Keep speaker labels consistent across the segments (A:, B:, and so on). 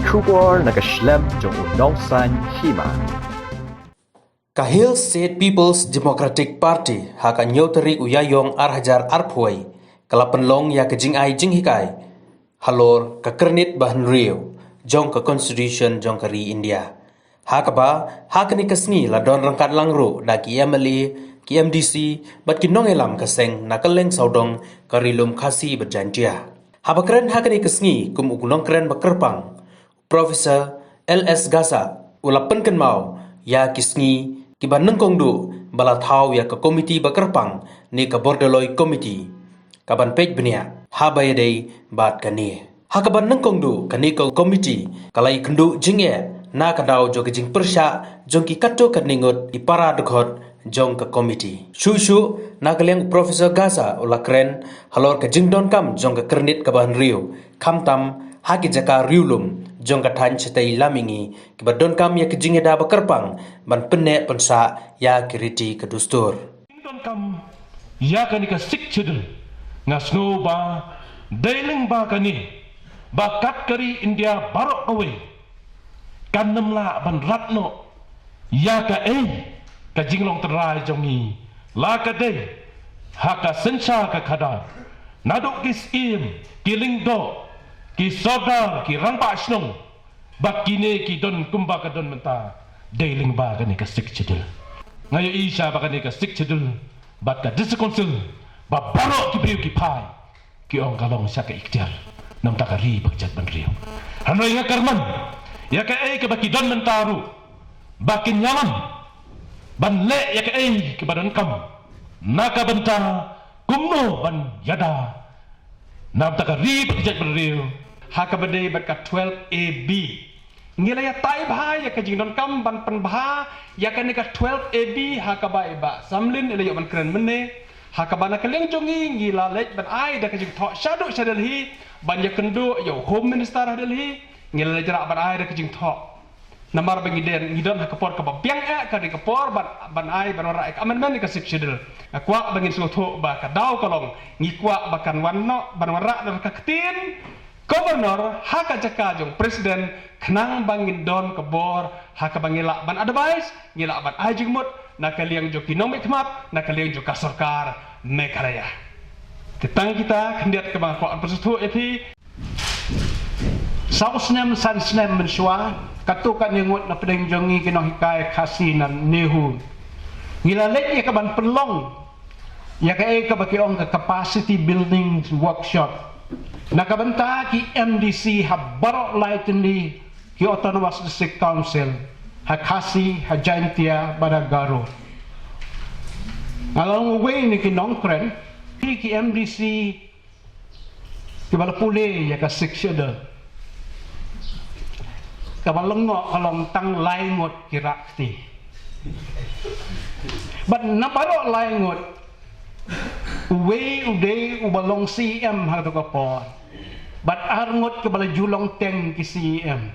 A: Kubor nakaslem jong unongsan hima.
B: Kahil State People's Democratic Party haka nyoteri uyayong arhajar arphuai kalapenlong ya kejing ai jing hikai halor ka kernit bahan rio jong ka constitution jong kari India haka ba haka ni kasngi la don rangkat langro na ki MLA ki MDC bat ki nongelam kaseng nakaleng saudong karilum khasi berjantia haba keren haka ni kasngi kum ukunong keren bakerpang Profesor LS Gasa ulapen kan mau ya kisngi kiba nengkong du bala thau ya ka komiti bakerpang ni ka bordeloi komiti kaban pej benia habay day bat kani hakaban nengkong du kani ka komiti kalai kendu jingye na kadau jog jing persya jong ki katto kadningot ipara dekhot jong ka komiti shu na kaleng Profesor Gasa ula keren halor ka jingdon kam jong ka kernit ka bahan rio kamtam haki jaka riulum jong ka than chetai lamingi kiba don kam ya kijinge da bakerpang ban penne pensa ya kiriti ke dustur
C: don kam ya kani ka sik chedul ngasno ba dailing ba kani bakat kari India barok away kanam la ban ratno ya ka ka jinglong terai jongi la ka dei haka sencha ka khada naduk kis im kiling do ki soda ki rangpa snong bakine ki don kumba ka don menta dailing ba kani ka sik chedul ngayo isha ba kani ka sik chedul bat ka diskonsul ba baro ki priu ki pai ki ong kalong sa ka ikhtiar nam ta ka ri bagjat ban riu hanoi nga karman ya ka ka ba ki don mentaru bakin nyaman ban le ya ka ki badan kam naka benta kumno ban yada nam ta ka ri bagjat ban riu haka badai bat ka 12 AB ngila ya tai bha ya ka jingdon kam ban pan bha ya ka ni ka 12 AB haka bai ba samlin ile yo ban keren mene haka bana kaleng jongi ngila lej ban ai da ka jing tho shadu shadalhi ban ya kendu yo home minister hadalhi ngila jarak ban ai da ka jing tho namar bangi den ngidon haka por ka ba biang ka di ka por ban ai ban ora ka amen ka sip shedel akwa bangin so tho ba ka dau kolong ngikwa bakan wanno ban wara da ka ketin Governor haka jaka jong presiden kenang bangin don kebor haka bangila ban advice ngila ban ajing mut nakaliang jo kinomik mat nakaliang jo kasorkar Meghalaya tetang kita kendiat ke bangko persetu epi sausnem sansnem mensua katukan yengut na pedeng jongi kinong hikai khasinan nehu ngila lek ya ban pelong ya ka baki ong capacity building workshop nakabanta ki MDC habaro laitindi ki Autonomous District Council hakasi hajantia badagaro along way ni ki nongkren ki MDC ki balapuli ya ka sikshada kabalongo kalong tang laingot ki rakti but naparo laingot uwe uday ubalong CM hatu kapor bat arngot ke bala julong teng ki CM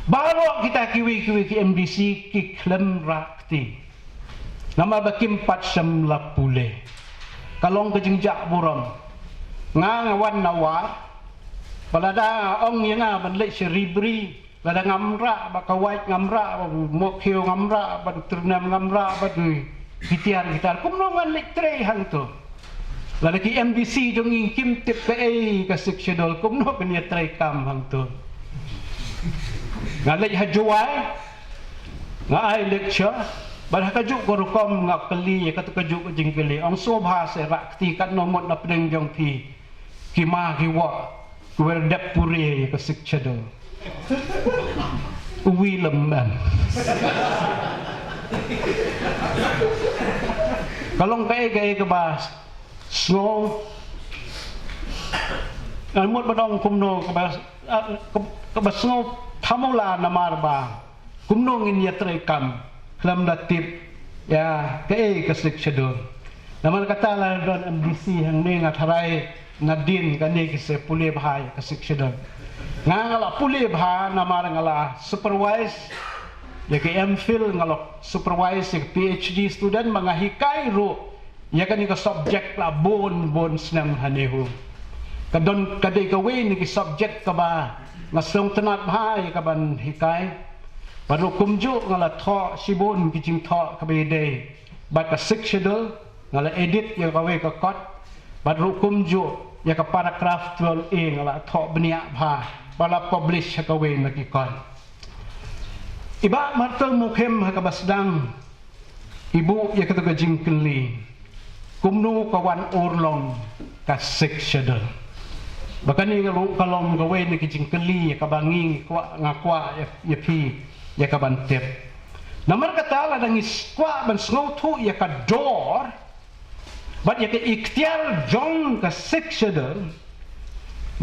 C: baro kita kiwi ki MDC ki klem rakti nama bakim patsam lapule kalong kejingjak buram ngawan nawar balada ong yanga banlek seribri lada ngamra bakawait ngamra mokhiu ngamra ban ternam ngamra badui kitian kita kumnongan lektre hantu lalaki MDC jong kim tip ka ka sectional kumno kanya try kam hantu ngalek hajuai nga ai lecture bar kajuk ko rukom nga kali ka kajuk jing kali ang sobha se rakti kan nomot na pedeng jong pi kima hiwa kuwer dep puri ka sectional uwilem man kalong kay ka ba snow almut badong kumno ka ba snow thamula namar ba kumno ngin yatre kam klam datip ya kay ka sikshador naman katala don MDC hang ni ngatharai nadin kani kise puli bhai ka sikshador ngala puli bha namar ngala supervise ya ke MPhil ngalok supervise PhD student mangahikai ro ya kan ka subject la bon snam hanehu
D: kadon kadai kawin ni subject ka ba ngasong tenat bahai ka ban hikai baru kumju ngala tho sibun kijing tho ka bede ba ka schedule ngala edit ya kawe ka kot baru kumju ya ka paragraph 12a ngala tho benia bha bala publish ka we na ki kon iba martel mukhem ha ka basdang ibu ya ka to jingkeli kumnu kawan urlong ka schedule bakani kalom gawe ni kijingkeli ya ka bangi kwa ngakwa ya pi ya ka bantep namar kata la dang iskwa ban snow tu ya ka door bat ya ka ikhtiar jong ka schedule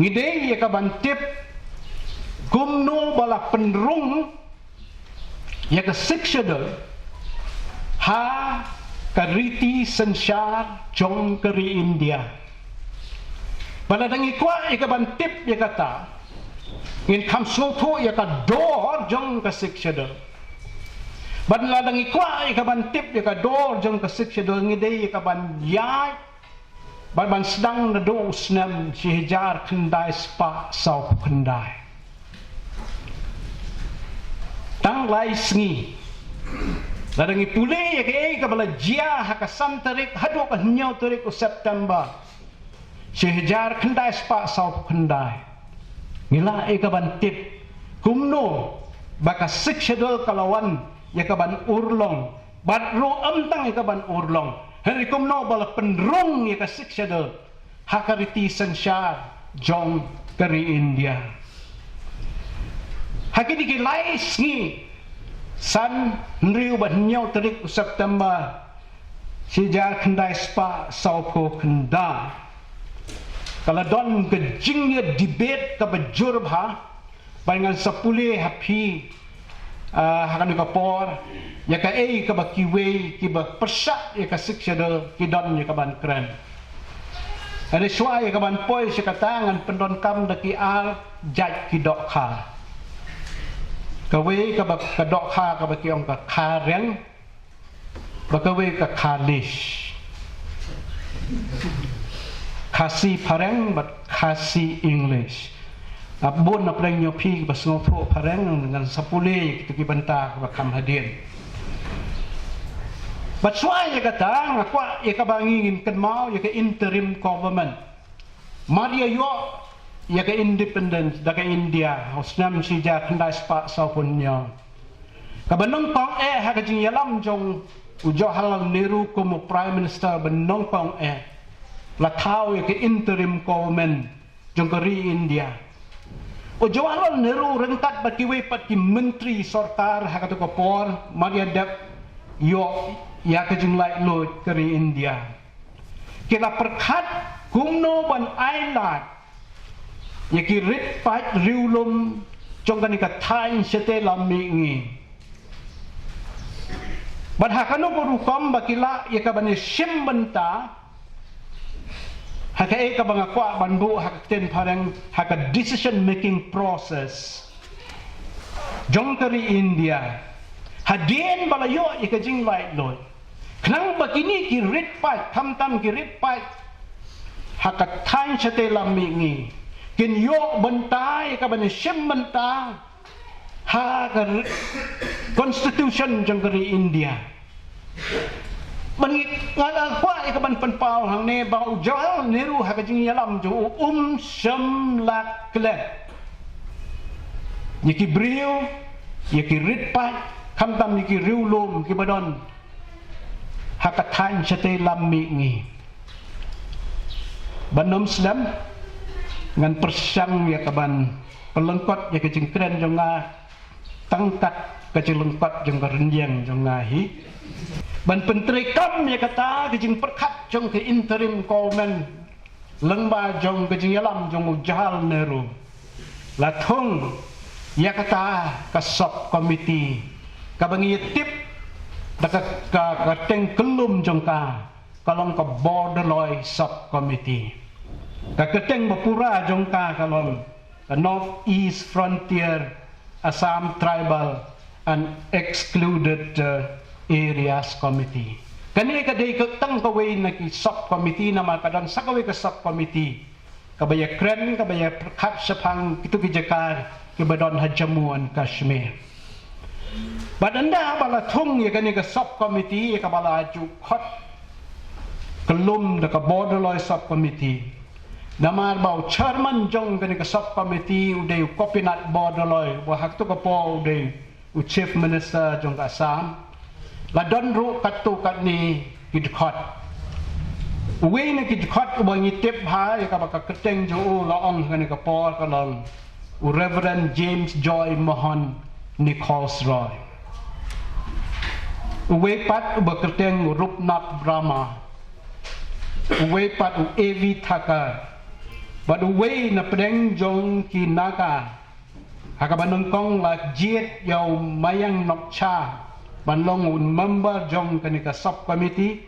D: ngide ya ka bantep kumnu bala penrung ya ka schedule ha kariti sensyar jong keri India pada dangi kwa ika bantip ya kata ngin kam slotu ya ka door jong ka schedule bad la dangi kwa ika bantip ya ka door jong ka schedule ngide ya ka ban yai bad ban sedang na do snam si hijar kendai spa sau kendai tang lai sngi ladangi pule ya ke bala jia hakasan tarik hadu ka nyau tarik u September sehajar kendai spa sau kendai ngila ka bantip kumno baka schedule kalawan ya ka ban urlong bat ro amtang ya ka ban urlong hari kumno bala penrung ya ka schedule hakariti sensyar jong kari India hakidi ki lai sngi san nriu ban nyau tarik September sejar kendai spa sau ko kendai kalau don kejingnya debate ke bejur bah dengan 10 hapi hakan ka por ya ka ke bakiwe ki ba persat ya ka schedule ki don ya ka ban kran ada suai ya ka ban poi si katangan pendon kam daki al jaj ki dok kha kawe ka ba ka dok kha ka ba ki ong ka khareng ba kawe ka khalish kasi pareng bat kasi English abun na preng nyopi bas ngopo pareng dengan 10 kita banta ka kam hadin bat suai ya kata ngakwa ya ka bangingin kan mau ya ka interim government maria yo ya ka independent da ka India hosnam si ja kendai spa sau punnya ka banong pang ha ka jing yalam jong Jawaharlal Nehru como prime minister banong pang la thao ya ke interim government jong kari India o Jawaharlal Nehru rengkat baki we pati menteri sarkar ha ka to por maria dap yo ya ke jing lai lo kari India kila perkhat kumno ban island ya ki rit pat riulum jong kan ka thain sete lammi ngi bad ha kanu ko rukom bakila ya ka ban sim banta haka ka bangakwa banbu haka ten parang haka decision making process jong kari India hadien balayo ikajing light loy knang bakini ki rit pai tam ki rit pai haka thain chate lammi ngi kin yo bantai ka ban sim banta haka constitution jong kari India bangit ngala kwa ikaban panpao hang ne ba Jawaharlal Nehru ha ka jing yalam jo sham lak kle yaki brio yaki rit pat kam tam yaki riulum ki badon ha ka than chate lammi ngi banom slam ngan persang ya kaban pelengkot ya ka jing kren jo nga tangkat ka jing lengkot jong renjang jo ngahi ban penteri kam ya kata kijing perkat jong ke interim government lengba jong kijing yalam jong Jawaharlal Nehru latung ya kata ka sub committee ka bangi tip ka teng kelum jong ka kalong ka border loy sub committee ka keteng bapura jong ka kalong ka North East Frontier Assam Tribal and Excluded Areas Committee. Kani kadai ka tang kaway na ki sub committee na makadon sa kaway ka sub committee kabaya kren kabaya perkat sepang itu kejakan kebadon hajamuan Kashmir. Badanda bala thung ya kani ka subcommittee ya ka bala aju khot kelum da ka borderline subcommittee. Namar bau chairman jong kani ka subcommittee udai kopinat borderline wa hak tu ka po udai u chief minister jong ka Assam. La don ru katu kat ni kidkhot. Uwe ni kidkhot u bangi tip ha ya ka ba ka keteng jo la ong kani ka por ka long u Reverend James Joy Mohan Nichols Roy. Uwe pat u berketeng u Rupnath Brahma. Uwe pat u Evi Thakur. But uwe na pedeng jong ki naga. Haka banong kong la jiet yau mayang nok cha. Banlong un member jong kanika subcommittee.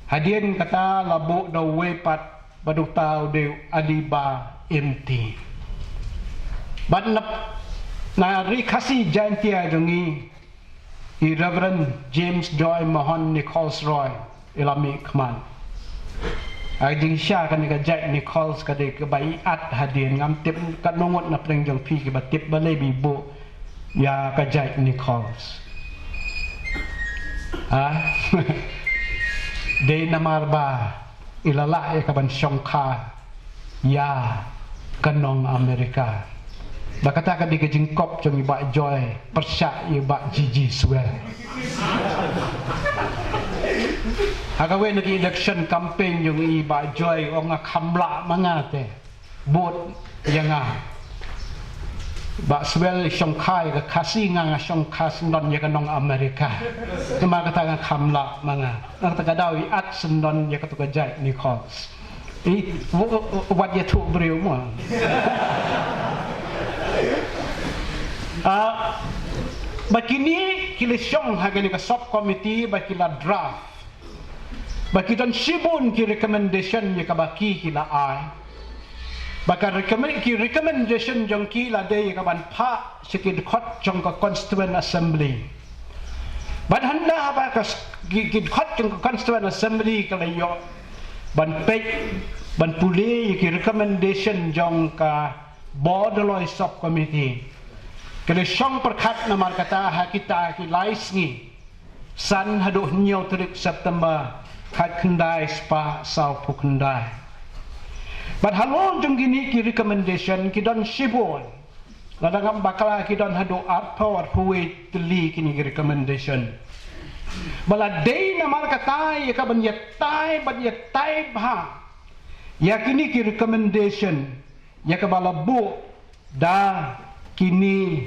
D: Hadian kata labu da uwe pat baduk tau de adiba MT. But na rikasi jantia jongi i Reverend James Joy Mohan Nichols Roy ilami kman. Ajing sya kan ka Jack Nichols ka de ka bai at hadin ngam tip ka nongot na preng jong pi ki ba tip ba le bi bo ya ka Jack Nichols. De namar ba ilala e ka ban syongka ya kanong Amerika. Bakata ka di ka jingkop jong iba Joy persyak iba Gigi Swell. Hagawe nagi election campaign yung iba Joy o nga kamla mangate bot yanga ba Swell siyong kai ka kasi nga siyong kasndon ya kanong Amerika. Kama kata nga kamla mga nagtaga daw at sendon ya katuka Jack Nichols. What ya tu beriu mo. Bakini kilisyong hagani ka subcommittee bakila draft. Bakitan sibun ki recommendation ya kabaki kila ai. Baka recommendation jong kila day kaban pa sikid khot jong ka constituent assembly. Ban handa ba ka kid khot jong ka constituent assembly kalayo ban pek ban puli ki recommendation jong ka borderline subcommittee. Kali syong perkat na markata hakita ki laisngi san haduh nyaw terik September kat kendai spa sau pukendai. But halon jong gini ki recommendation ki don shibon. Ladang bakala ki don haduh arpo arpuwe teli kini ki recommendation. Bala day na markata ya ka ban yatai ban yatai bah. Ya kini ki recommendation ya ka bala bu da kini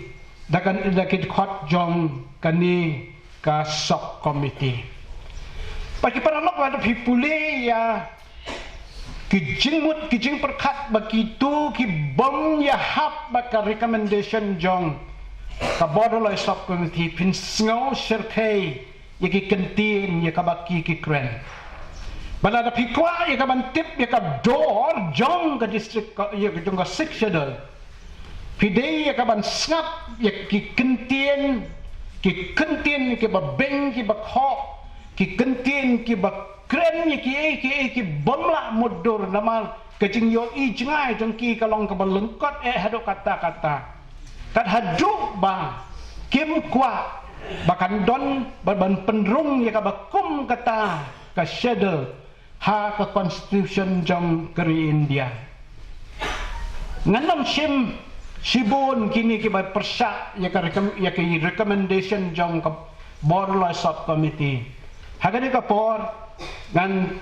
D: dakan idakit khot jong kani ka subcommittee. Bagi para lok ada pipule ya kijingmut kijing perkat begitu ki bom ya hap baka recommendation jong ka borderline subcommittee pin sngo serkai ya ki kentin ya ka baki ki kren. Bala ada pikwa ya ka bantip ya ka door jong ka district ya jong ka sectional. Pidei ya kaban snap ya ki kentien ki babeng ki bakho ki kentien ki bakren ya ki bomla mudur namal kajing yo i jingai jong ki kalong ka balengkot hadu kata-kata kat hadu ba kim kwa bakan don ban penrung ya ka bakum kata ka schedule ha ka constitution jong keri India nganam sim sibun kini ki ba persyak ya ka recommendation jong ka borderline subcommittee hagani ka por ngan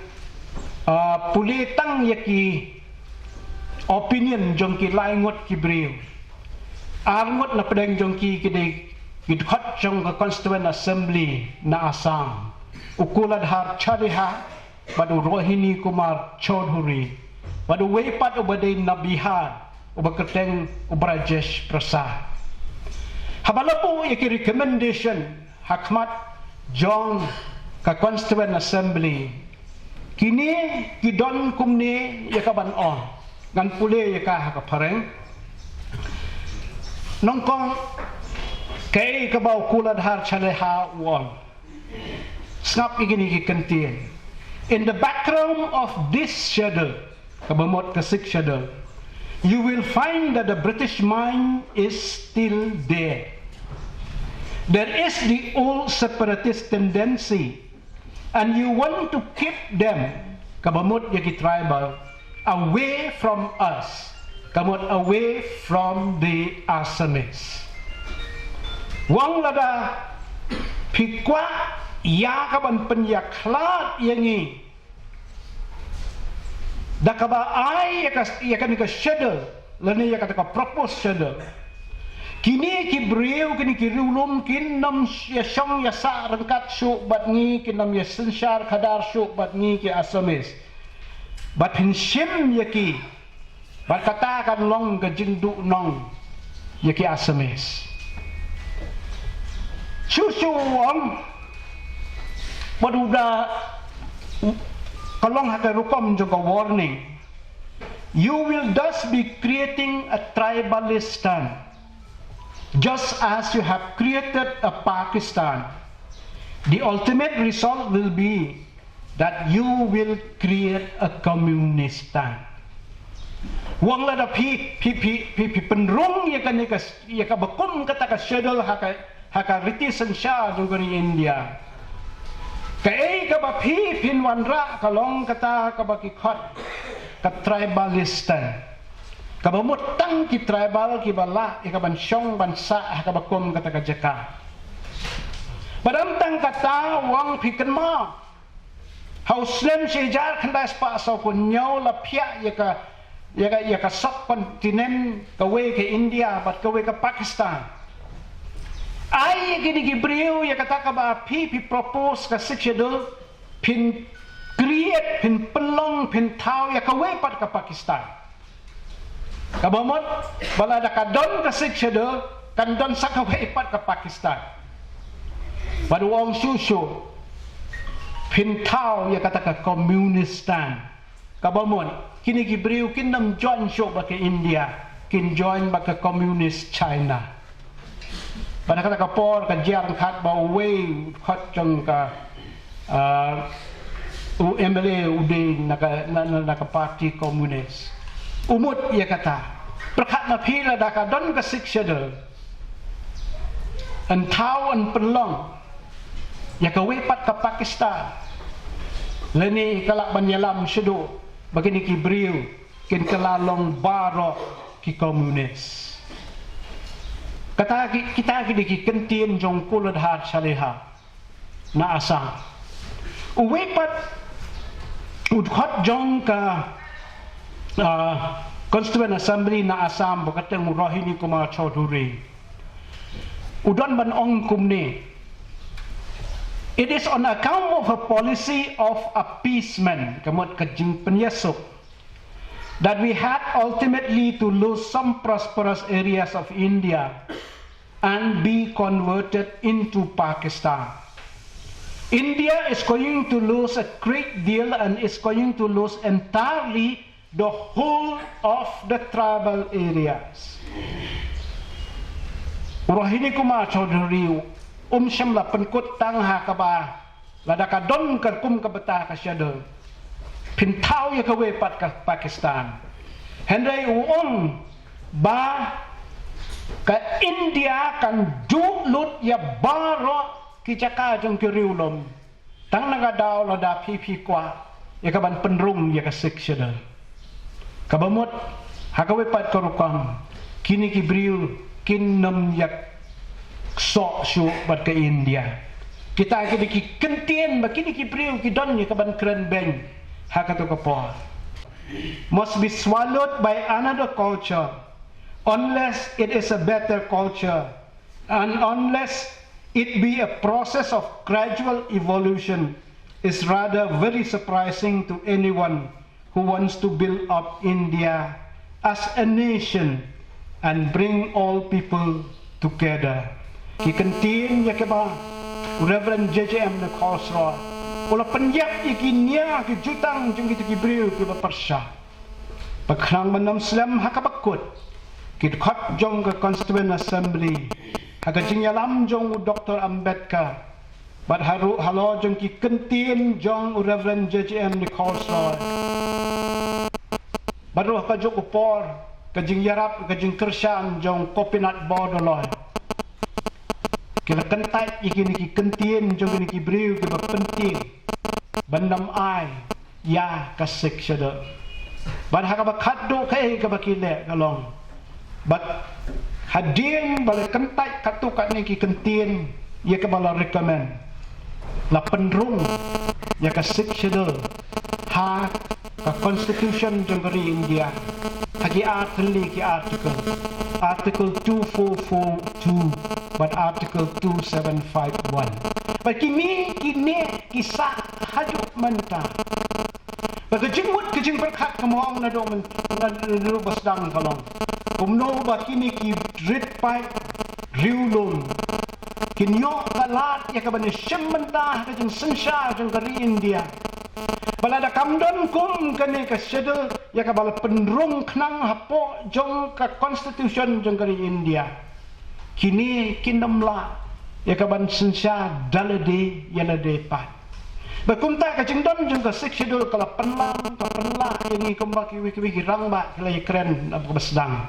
D: pulitang ya ki opinion jong ki laingot ki briu arngot na pedang jong ki khot jong ka constituent assembly na Assam ukulad har chariha badu Rohini Kumar Chaudhuri badu wepat ubadai na Bihar ubaketeng Ubrajesh Prasad. Habalapo iki recommendation hakmat jong ka constituent assembly. Kini kidon kumni ya kaban on ngan pule ya ka pareng. Nongkong kay kabaw kulad har chaleha wall. Snap igini ki kentin. In the background of this schedule, kabamot ka 6 schedule you will find that the British mind is still there. There is the old separatist tendency, and you want to keep them, kabamot yaki tribal, away from us, kamot away from the Assamese. Wang lada pikwa ya kaban penyaklat yangi da kaba ai ya kan ka schedule lani ya kata ka propose schedule kini ki breu kini ki rulum kin nam ya shong ya sa rangkat syuk bat ngi kin nam ya sensyar kadar syuk bat ngi ki Assamese bat hin shim yaki bat katakan long ka jingdu nong yaki Assamese Susu wang Baduda Kalong haka rukom juga warning. You will thus be creating a tribalistan, just as you have created a Pakistan. The ultimate result will be that you will create a communistan. Wang lada pi penrung ya ka bakum kata ka schedule haka ritisan siya juga ni India. Kaya ka ba pi pinwanra kalong kata ka ba kikot ka tribalistan. Ka ba mutang ki tribal ki bala ka ban syong bansa ka ba kum kata ka jaka. Padamtang kata wang piken ma. Hauslem sejar kandas pa sa kunyaw lapya ya ka sok kontinen kawe ke India bat kawe ke Pakistan. Ay gini gibriu ya kata ka ba pi propose ka schedule pin create pin pelong pin tau ya kawe pat ka Pakistan. Kabamot bala da ka don ka schedule kan don sa kawe pat ka Pakistan. Badu wong susu pin tau ya kata ka Komunistan. Kabamot kini gibriu kin nam join show ba ke India kin join ba ka Communist China. Pada kata kapor ka jarang kat ba way kat jang ka MLA ude naka parti komunis umut ya kata perkat na pila da ka don ka schedule an tau an pelong ya ka wepat ka Pakistan leni kalak banyalam sedo bagini ki briu kin kelalong barok ki komunis. Kata kita ki kentien jong kulad har saleha na asam. Uwepat udhot jong ka Constituent Assembly na Assam bakateng Rohini Kumar Chaudhuri. Udon ban ong kumne. It is on account of a policy of appeasement kamot kajing penyesuk that we had ultimately to lose some prosperous areas of India and be converted into Pakistan. India is going to lose a great deal and is going to lose entirely the whole of the tribal areas. Rohini Kumar Chaudhuri syam la penkut tang ha kaba ladaka don karkum kabata ka syadol pintau ya kawe pat ka Pakistan hendai uong ba ka India kan julut ya baro kicaka jong kiriulom tang nagadaw lada pipi kwa ya kaban penrung ya ka seksyadol kabamot ha kawe pat karukam kini kibriu kinnam yak sok syuk bat ke India kita kini ki kentien bakini ki priu ki don ni kaban keren beng hakato kapor must be swallowed by another culture unless it is a better culture and unless it be a process of gradual evolution is rather very surprising to anyone who wants to build up India as a nation and bring all people together. Ki kentin ya ke ba Reverend JJM na Khosroy ula penyap ikinya ki jutang jung ki briu ki ba persya pakrang manam slam hakabakut ki khat jong ka Constituent Assembly haka jingyalam jong Dr. Ambedkar bat haru halo jong ki kentin jong Reverend JJM na Khosroy baru ka jok upor kajing yarap kajing kersan jong kopinat bodoloy kila kentai ikin iki kentien jong iki briu ke penting bandam ai ya kasik syada ban hakaba khaddo kai ka bakile kalong bat hading bale kentai katukat ni ki kentien ya ka bala recommend la penrung ya kasik syada ha ka constitution jong kari India hagi article 2442 but article 2751 but kini kisah hajuk mentah kejing berkat kemohong na do men basdang kalong kumno ba kini ki rit pai riulun kinyo kalat ya ka ban syem mentah kejing sensha jeng kari India balada kamdon kum kene ka schedule ya ka bala penrung knang hapo jong ka constitution jong kari India kini kinamla ya ka ban sensha dalade yalade pat bakumta ka jingdon jong ka schedule kala penlang ini kumbaki wiki rang ba kala kren ab basdang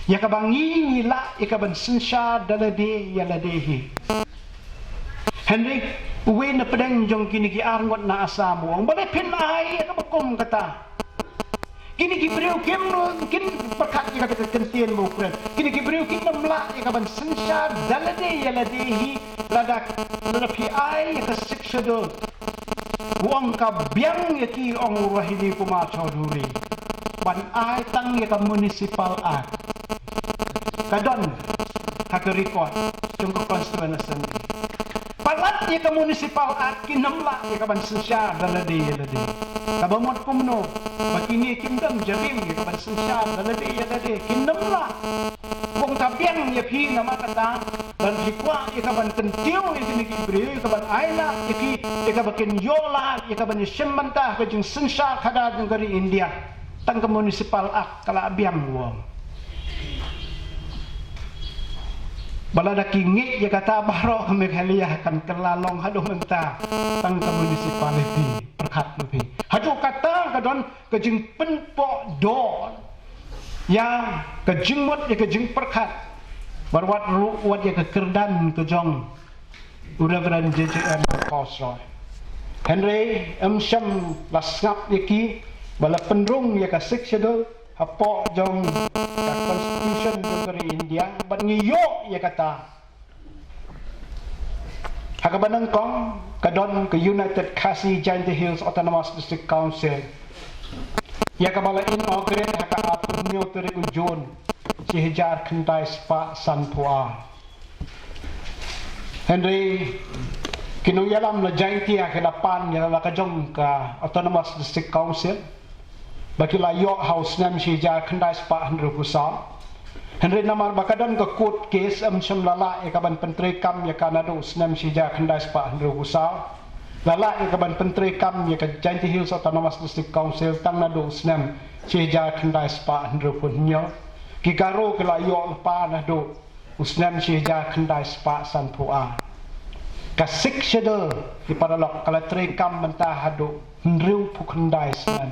D: ya ka bangi la ya ka ban sensha dalade yaladehi Henry uwi na pedang jong kini ki arngot na asamu ang balay pinay ka bakom kata kini ki beriu kim no kini perkat ka kata kentien mo friend kini ki beriu ki namla ka ban sensha dalade yaladehi ladak pi ai ka sikshado uang ka biang ya ki ong rahili kuma chaudhuri ban ai tang ya ka municipal act kadon hak record jong ka constitution palat ya ka municipal act kinamla ya ka ban sensya dalade kabamot kumno makini kimdam jabim ya ka ban sensya dalade kinamla kung kabiang ya pi nama kata dan hikwa ya ka ban tentiu ya kini kibri ya ka ban aila ya ka bakin yola ya ka ban shemmanta ka jing sensya kada jing dari India tang ka municipal act kala abiam wong balada kingit ya kata barok mekhalia kan kelalong hadu menta tang ka municipality perkat lebih hadu kata kadon kejing penpok don ya kejing mot ya kejing perkat barwat ruwat ya kekerdan kejong ura-uran JJM kosroy Henry emsyam lasngap yaki bala penrung ya ka schedule hapo jong ka constitution jong kari India bat ngiyo ya kata hakabanang kong kadon ke United Khasi Jainti Hills Autonomous District Council ya kabala inaugurate haka apun nyo teri June si hijar kentai spa sanpua Henry kinuyalam na Jainti ya kedapan ya la kajong ka Autonomous District Council bagi layo house nam si jar kendai spa Henry Pusal Henry namar bakadon ke court case syam lala ya kaban penteri kam ya kanado nam si jar kendai spa Henry Pusal lala ya kaban penteri kam ya ka Jainti Hills Autonomous District Council tang nado nam si jar kendai spa Henry Punyo kikaro ke layo pa nado usnam si jar kendai spa sanpua kasik schedule di padalok kala tre kam mentah hado Henry Pukendai snan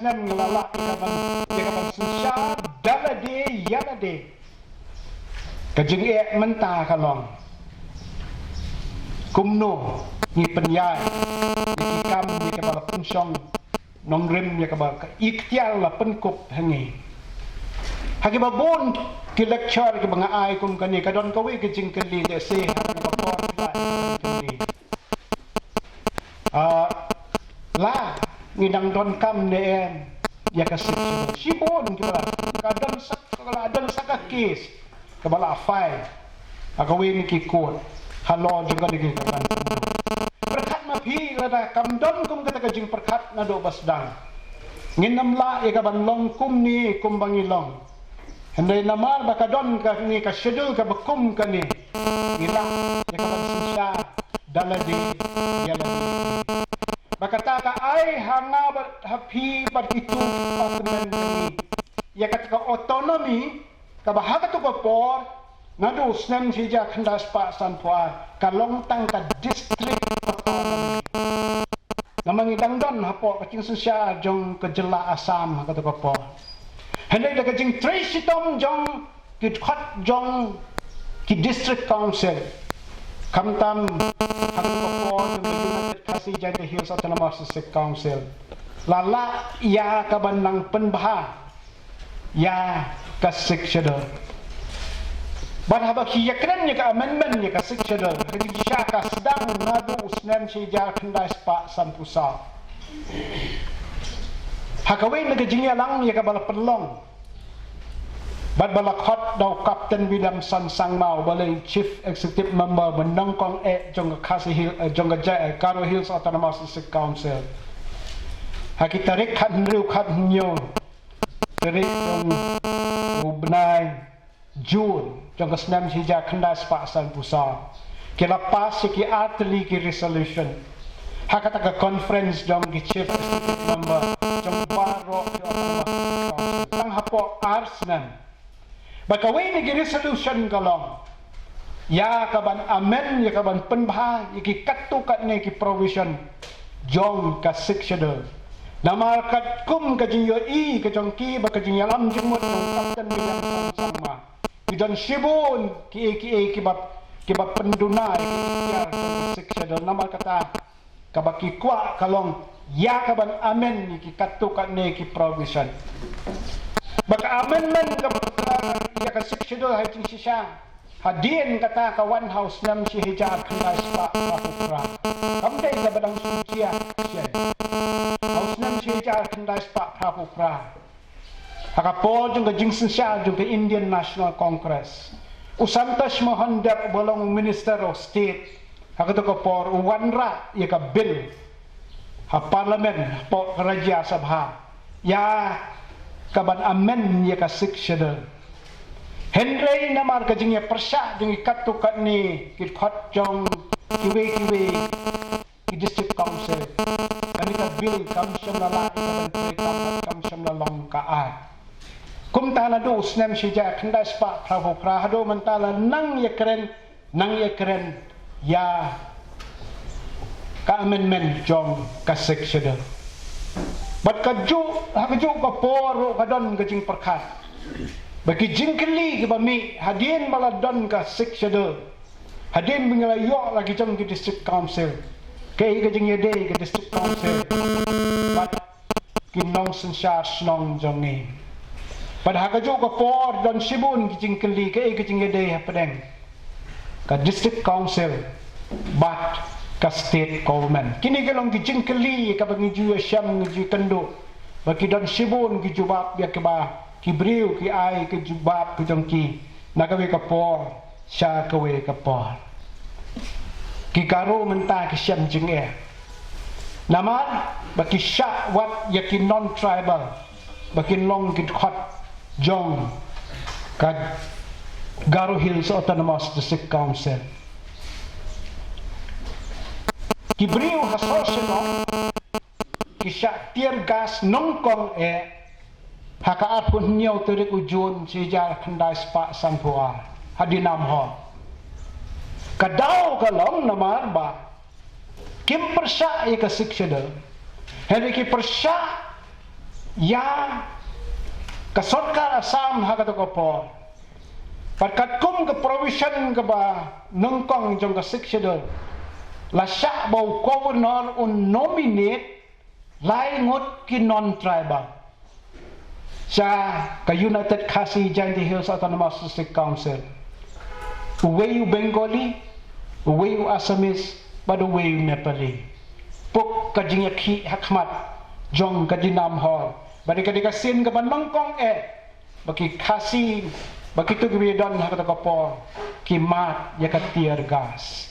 D: Snem ngelala ikaban susya dalade yalade kajing mentah kalong kumno ni penyai ni kam ni kabala punsyong nongrim ni kabala ikhtiar la penkup hangi hagi babon ki lecture ki banga ai kum kani kadon kawi kajing kali de se hak ni babon la ngidang don kam ne ya kasih sibon kibala kadang sakakis kabala file agawin ki court halo juga digi kan perkat ma phi lada kamdon kum kata kajing perkat na do basdang nginam la ya kaban long kum ni kum bangilong hendai namar bakadon ka ni ka schedule ka bakum ka ni ila ya kaban susya daladi yaladi bakata ka ay hanga happy partitu department ni ya kata autonomy ka bahaka to ko por nadu snem sija khandas pa sanpua ka longtang ka district autonomy Namang idangdan hapo kacing susya jong kejela Asam kata kapo. Hendak dah kacing Tracy Tom jong kit-kot jong ki district council. Kamtam kata kapo jong United Kasih Jaya Hills Autonomous District Council. Lala ia kaban nang penbah ya kasik syedor. Barhaba ki yakran ya ka amendment ya kasik syedor. Kajing syaka sedang nadu usnem syija kendai spa sampusa. Hakawin na kajing yalang ya ka bala penlong. Bad bala khot daw Captain William Sansang Mau balay Chief Executive Member menangkong jong Kasih Hill jong Jaya Karo Hills Autonomous District Council. Kita rekan riu kan nyo tarik jong ubnai Jun jong kesnam hija kendas paksan pusat kila pas ki atli ki resolution hakata ka conference jong ki chief executive member jong baro tang hapo arsnan bakawai ni ki resolution kalong ya kaban amen ya kaban penbah ki katukat ni ki provision jong ka seksyadol Nama kat kum kajing yo I kajong ki ba kajing yalam jumut ng kapten bilang sama. Kidan shibun ki bab penduna ikhtiar siksa dan nama kata kabaki kwa kalong ya kaban amen ki katukan ne ki provision. Baka amen men ya ka siksa do hay ting sisa. Hadien kata ka one house nam si hijab kena spa kapura. Kamdai ka badang sucia siya. House nam si hijab kena spa kapura. Akapo jung ka jingsen siya jung ka Indian National Congress. Usantas mahandap bolong Minister of State. Akato ka por wanra ya ka bill. Ha parlimen po Raja Sabha. Ya kaban amen ya ka siksa. Henry namar kajing ya persyak jeng ikat tu kat ni kit khot jong kiwe ki district council kani ka bill kam shamla kam shamla long ka a kum tala do usnem shija khanda spa phraho prahado mentala nang ya keren ya ka amendment jong ka section bat kaju ka por ka don kajing perkhat bagi jingkeli ke bami hadien baladon ka sikshadol hadien bingalayo lagi jong ke district council kay ke jing yede ke district council bat kinong sensya snong jong ni pada hakajo ka por don sibun ke jingkeli kay ke jing yede padeng ka district council bat ka state government kini kelong ke jingkeli ka bagi ju syam ju kendo bagi don sibun ke jubab ya ke ba kibriu ki ai ki jubab ki jongki nakawe ka por sya kawe ka por ki karo menta ki syam jing nama baki sya wat yakin non tribal baki long ki khot jong ka Garo Hills Autonomous District Council kibriu hasosno ki sya tier gas nongkong hakaat pun nyau terik ujun sejak kendai spak sangpuar hadinam ho kadau kalong namar ba kim persya ika sikshada hari ki persya ya kasarkar Asam hakata ko parkat kum ke provision ke ba nongkong jong ka sikshada la sya bau governor un nominate lai ngot ki non tribal sa ka United Kasih Jaya Hills Autonomous District Council uwayu Bengali uwayu Assamese pada uwayu Nepali puk kajing yakhi hakmat jong kadinam hall bari kadika sin ka banmangkong baki Kasih baki tu gibidon hakata kapor kimat yakatier gas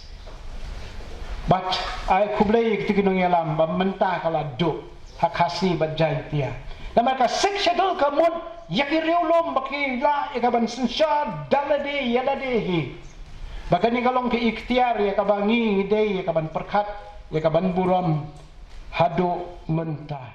D: but ay kublay tiginong yalam bamenta kala do hakasi badjaitia nama ka sikshadul kamon yakiriulom baki la ikaban sinsya dalade yaladehi bakani kalong ke ikhtiar yakabangi ide yakaban perkhat yakaban buram hado mentah